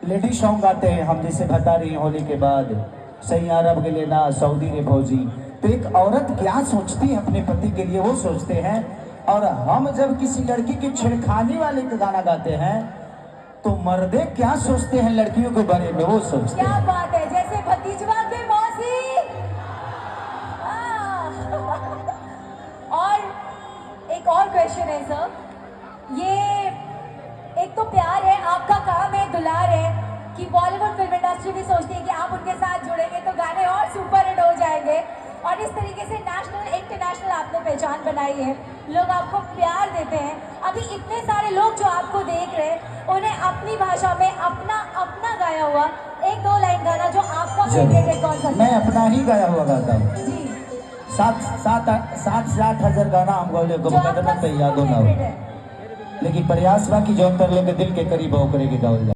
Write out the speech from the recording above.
Lady song गाते हैं हम, जैसे बता रही हैं होली के बाद सही अरब के लिए ना सऊदी रे फौजी। तो एक औरत क्या सोचती है अपने पति के लिए वो सोचते हैं, और हम जब किसी लड़की की छेड़खानी वाले का गाना गाते हैं तो मर्दे क्या सोचते हैं लड़कियों के बारे में वो सोचते हैं। क्या बात है, जैसे भतीजवा के मौसी। और एक और क्वेश्चन है सर, ये एक तो प्यार है, आपका काम है, दुलार है कि बॉलीवुड फिल्म इंडस्ट्री भी सोचती है कि आप उनके साथ जुड़ेंगे तो गाने और सुपर हिट हो जाएंगे, और इस तरीके से नेशनल इंटरनेशनल आपने पहचान बनाई है, लोग आपको प्यार देते हैं। अभी इतने सारे लोग जो आपको देख रहे हैं उन्हें अपनी भाषा में अपना अपना गाया हुआ एक दो लाइन गाना जो आपका फेवरेट है कौन सा? मैं अपना ही गाया हुआ गाता हूँ जी। 7 से 8 हजार गाना हम गौले को बदलना तो याद होना हो, लेकिन प्रयास बा की जो अंतर लोग दिल के करीब हो करे के गावल।